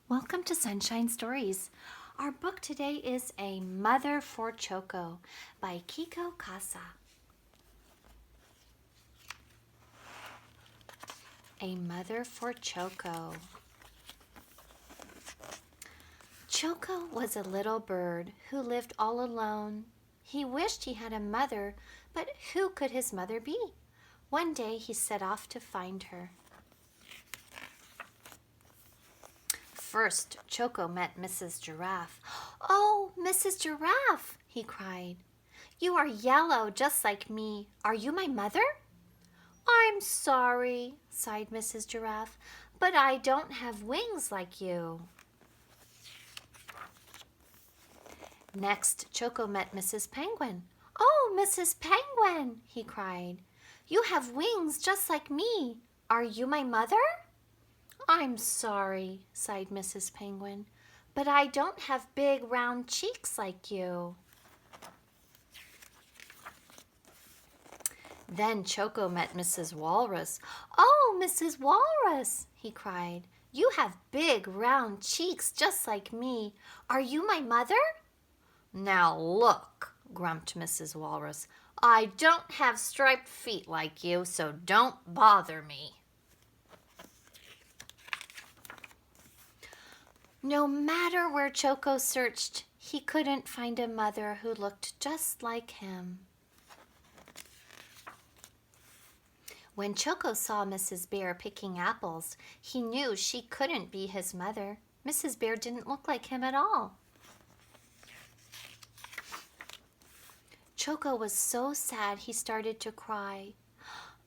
Welcome to Sunshine Stories. Our book today is A Mother for Choco by Keiko Kasza. A Mother for Choco. Choco was a little bird who lived all alone. He wished he had a mother, but who could his mother be? One day he set off to find her. First, Choco met Mrs. Giraffe. "Oh, Mrs. Giraffe," he cried. "You are yellow just like me. Are you my mother?" "I'm sorry," sighed Mrs. Giraffe, "but I don't have wings like you." Next, Choco met Mrs. Penguin. "Oh, Mrs. Penguin," he cried. "You have wings just like me. Are you my mother?" "I'm sorry," sighed Mrs. Penguin, "but I don't have big round cheeks like you." Then Choco met Mrs. Walrus. "Oh, Mrs. Walrus," he cried, "you have big round cheeks just like me. Are you my mother?" "Now look," grumped Mrs. Walrus, "I don't have striped feet like you, so don't bother me." No matter where Choco searched, he couldn't find a mother who looked just like him. When Choco saw Mrs. Bear picking apples, he knew she couldn't be his mother. Mrs. Bear didn't look like him at all. Choco was so sad he started to cry.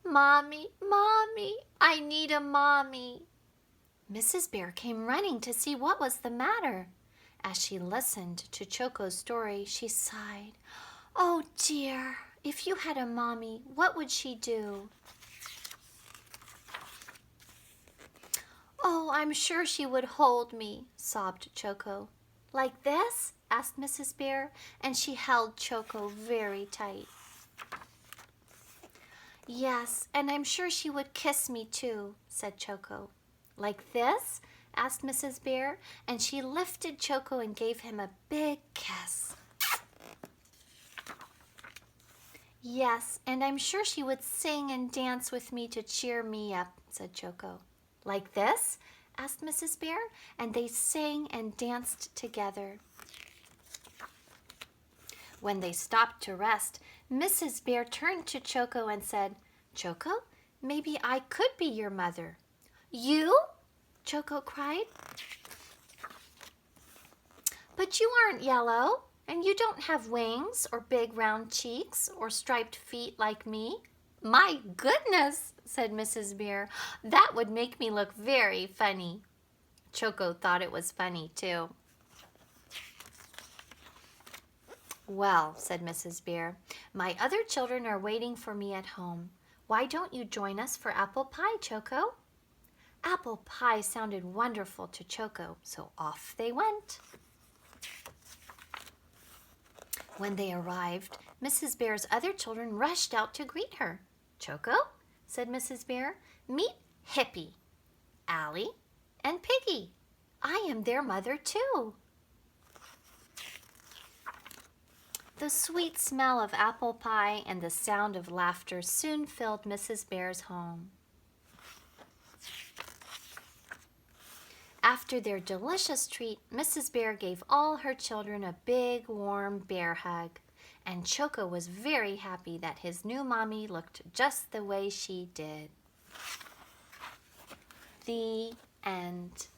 "Mommy, Mommy, I need a mommy." Mrs. Bear came running to see what was the matter. As she listened to Choco's story, she sighed. "Oh dear, if you had a mommy, what would she do?" "Oh, I'm sure she would hold me," sobbed Choco. "Like this?" asked Mrs. Bear, and she held Choco very tight. "Yes, and I'm sure she would kiss me too," said Choco. "Like this?" asked Mrs. Bear, and she lifted Choco and gave him a big kiss. "Yes, and I'm sure she would sing and dance with me to cheer me up," said Choco. "Like this?" asked Mrs. Bear, and they sang and danced together. When they stopped to rest, Mrs. Bear turned to Choco and said, "Choco, maybe I could be your mother." "You?" Choco cried. "But you aren't yellow, and you don't have wings or big round cheeks or striped feet like me." "My goodness," said Mrs. Bear, "that would make me look very funny." Choco thought it was funny too. "Well," said Mrs. Bear, "my other children are waiting for me at home. Why don't you join us for apple pie, Choco?" Apple pie sounded wonderful to Choco, so off they went. When they arrived, Mrs. Bear's other children rushed out to greet her. "Choco," said Mrs. Bear, "meet Hippie, Allie, and Piggy. I am their mother too." The sweet smell of apple pie and the sound of laughter soon filled Mrs. Bear's home. After their delicious treat, Mrs. Bear gave all her children a big, warm bear hug, and Choco was very happy that his new mommy looked just the way she did. The end.